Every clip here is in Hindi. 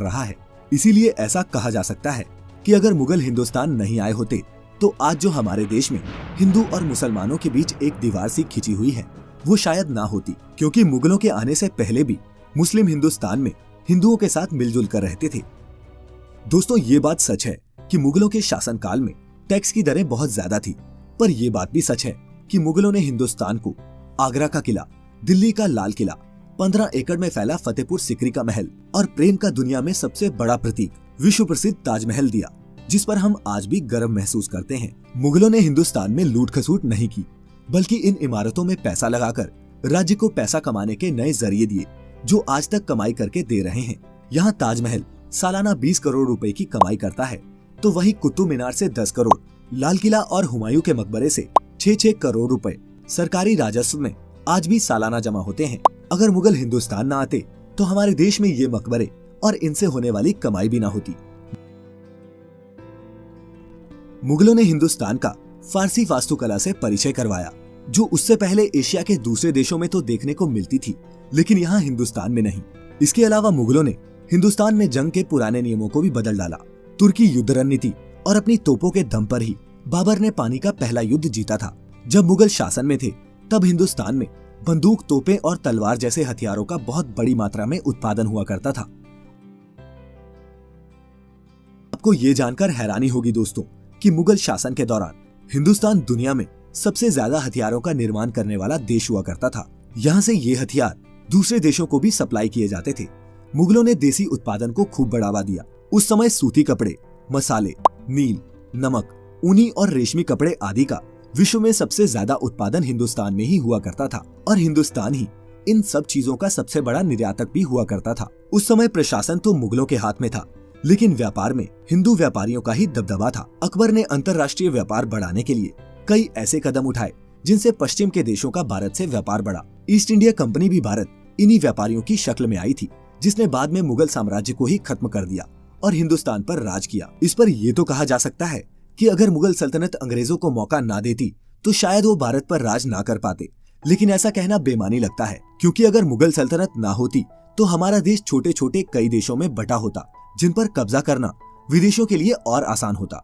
रहा है। इसीलिए ऐसा कहा जा सकता है कि अगर मुगल हिंदुस्तान नहीं आए होते तो आज जो हमारे देश में हिंदू और मुसलमानों के बीच एक दीवार सी खिंची हुई है वो शायद ना होती, क्योंकि मुगलों के आने से पहले भी मुस्लिम हिंदुस्तान में हिंदुओं के साथ मिलजुल कर रहते थे। दोस्तों, ये बात सच है कि मुगलों के शासनकाल में टैक्स की दरें बहुत ज्यादा थी, पर यह बात भी सच है कि मुगलों ने हिंदुस्तान को आगरा का किला, दिल्ली का लाल किला, 15 एकड़ में फैला फतेहपुर सिकरी का महल और प्रेम का दुनिया में सबसे बड़ा प्रतीक विश्व प्रसिद्ध ताजमहल दिया, जिस पर हम आज भी गर्व महसूस करते हैं। मुगलों ने हिंदुस्तान में लूट खसूट नहीं की, बल्कि इन इमारतों में पैसा लगाकर राज्य को पैसा कमाने के नए जरिए दिए, जो आज तक कमाई करके दे रहे हैं। यहाँ ताजमहल सालाना 20 करोड़ रुपए की कमाई करता है, तो वही कुतुब मीनार से 10 करोड़, लाल किला और हुमायूं के मकबरे से 6-6 करोड़ रुपए सरकारी राजस्व में आज भी सालाना जमा होते हैं। अगर मुगल हिंदुस्तान न आते तो हमारे देश में ये मकबरे और इनसे होने वाली कमाई भी ना होती। मुगलों ने हिंदुस्तान का फारसी वास्तुकला से परिचय करवाया, जो उससे पहले एशिया के दूसरे देशों में तो देखने को मिलती थी, लेकिन यहाँ हिंदुस्तान में नहीं। इसके अलावा मुगलों ने हिंदुस्तान में जंग के पुराने नियमों को भी बदल डाला। तुर्की युद्ध रणनीति और अपनी तोपों के दम पर ही बाबर ने पानी का पहला युद्ध जीता था। जब मुगल शासन में थे तब हिंदुस्तान में बंदूक, तोपें और तलवार जैसे हथियारों का बहुत बड़ी मात्रा में उत्पादन हुआ करता था। आपको ये जानकर हैरानी होगी दोस्तों कि मुगल शासन के दौरान हिंदुस्तान दुनिया में सबसे ज्यादा हथियारों का निर्माण करने वाला देश हुआ करता था। यहाँ से ये हथियार दूसरे देशों को भी सप्लाई किए जाते थे। मुगलों ने देसी उत्पादन को खूब बढ़ावा दिया। उस समय सूती कपड़े, मसाले, नील, नमक, ऊनी और रेशमी कपड़े आदि का विश्व में सबसे ज्यादा उत्पादन हिंदुस्तान में ही हुआ करता था और हिंदुस्तान ही इन सब चीजों का सबसे बड़ा निर्यातक भी हुआ करता था। उस समय प्रशासन तो मुगलों के हाथ में था, लेकिन व्यापार में हिंदू व्यापारियों का ही दबदबा था। अकबर ने अंतर्राष्ट्रीय व्यापार बढ़ाने के लिए कई ऐसे कदम उठाए जिनसे पश्चिम के देशों का भारत से व्यापार बढ़ा। ईस्ट इंडिया कंपनी भी भारत इन्हीं व्यापारियों की शक्ल में आई थी, जिसने बाद में मुगल साम्राज्य को ही खत्म कर दिया और हिंदुस्तान पर राज किया। इस पर यह तो कहा जा सकता है कि अगर मुगल सल्तनत अंग्रेजों को मौका ना देती तो शायद वो भारत पर राज ना कर पाते, लेकिन ऐसा कहना बेमानी लगता है, क्योंकि अगर मुगल सल्तनत ना होती तो हमारा देश छोटे छोटे कई देशों में बटा होता, जिन पर कब्जा करना विदेशों के लिए और आसान होता।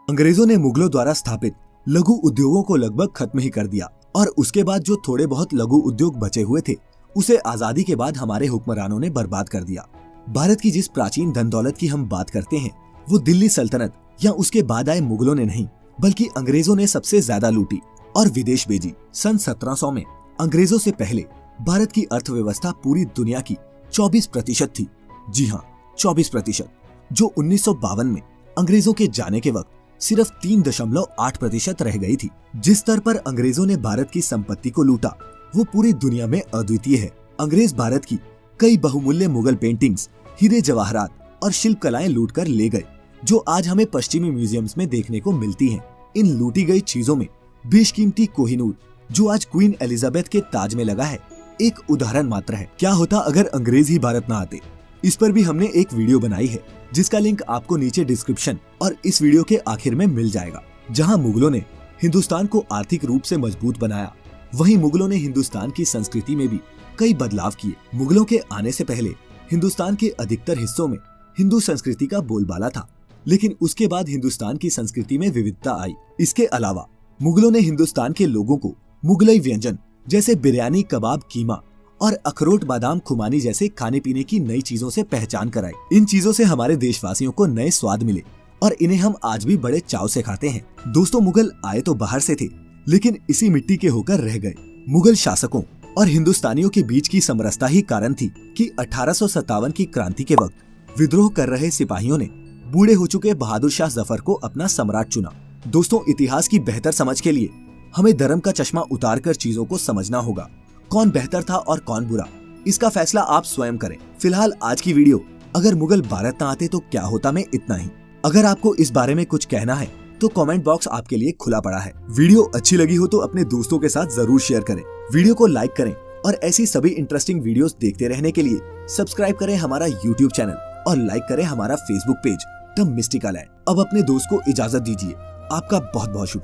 अंग्रेजों ने मुगलों द्वारा स्थापित लघु उद्योगों को लगभग खत्म ही कर दिया और उसके बाद जो थोड़े बहुत लघु उद्योग बचे हुए थे उसे आजादी के बाद हमारे हुक्मरानों ने बर्बाद कर दिया। भारत की जिस प्राचीन धन दौलत की हम बात करते हैं वो दिल्ली सल्तनत या उसके बाद आए मुगलों ने नहीं, बल्कि अंग्रेजों ने सबसे ज्यादा लूटी और विदेश भेजी। सन 1700 में अंग्रेजों से पहले भारत की अर्थव्यवस्था पूरी दुनिया की 24% थी। जी हाँ, 24%, जो 1952 में अंग्रेजों के जाने के वक्त सिर्फ 3.8% रह गई थी। जिस स्तर पर अंग्रेजों ने भारत की संपत्ति को लूटा वो पूरी दुनिया में अद्वितीय है। अंग्रेज भारत की कई बहुमूल्य मुगल पेंटिंग्स, हीरे जवाहरात और शिल्प कलाएं लूट कर ले गए, जो आज हमें पश्चिमी म्यूजियम्स में देखने को मिलती हैं। इन लूटी गई चीजों में बेशकीमती कोहिनूर, जो आज क्वीन एलिजाबेथ के ताज में लगा है, एक उदाहरण मात्र है। क्या होता अगर अंग्रेज ही भारत न आते? इस पर भी हमने एक वीडियो बनाई है, जिसका लिंक आपको नीचे डिस्क्रिप्शन और इस वीडियो के आखिर में मिल जाएगा, जहां मुगलों ने हिंदुस्तान को आर्थिक रूप से मजबूत बनाया। वहीं मुगलों ने हिंदुस्तान की संस्कृति में भी कई बदलाव किए। मुगलों के आने से पहले हिंदुस्तान के अधिकतर हिस्सों में हिंदू संस्कृति का बोलबाला था, लेकिन उसके बाद हिंदुस्तान की संस्कृति में विविधता आई। इसके अलावा मुगलों ने हिंदुस्तान के लोगों को मुगलई व्यंजन जैसे बिरयानी, कबाब, कीमा और अखरोट, बादाम, खुमानी जैसे खाने पीने की नई चीजों से पहचान कराई। इन चीजों से हमारे देशवासियों को नए स्वाद मिले और इन्हें हम आज भी बड़े चाव से खाते हैं। दोस्तों, मुगल आए तो बाहर से थे, लेकिन इसी मिट्टी के होकर रह गए। मुगल शासकों और हिंदुस्तानियों के बीच की समरसता ही कारण थी कि 1857 की क्रांति के वक्त विद्रोह कर रहे सिपाहियों ने बूढ़े हो चुके बहादुर शाह जफर को अपना सम्राट चुना। दोस्तों, इतिहास की बेहतर समझ के लिए हमें धर्म का चश्मा उतारकर चीजों को समझना होगा। कौन बेहतर था और कौन बुरा, इसका फैसला आप स्वयं करें। फिलहाल आज की वीडियो अगर मुगल भारत न आते तो क्या होता में इतना ही। अगर आपको इस बारे में कुछ कहना है तो कमेंट बॉक्स आपके लिए खुला पड़ा है। वीडियो अच्छी लगी हो तो अपने दोस्तों के साथ जरूर शेयर करें, वीडियो को लाइक करें और ऐसी सभी इंटरेस्टिंग वीडियोस देखते रहने के लिए सब्सक्राइब करें हमारा यूट्यूब चैनल और लाइक करें हमारा Facebook page the mystical land. अब अपने दोस्त को इजाजत दीजिए। आपका बहुत बहुत शुक्रिया।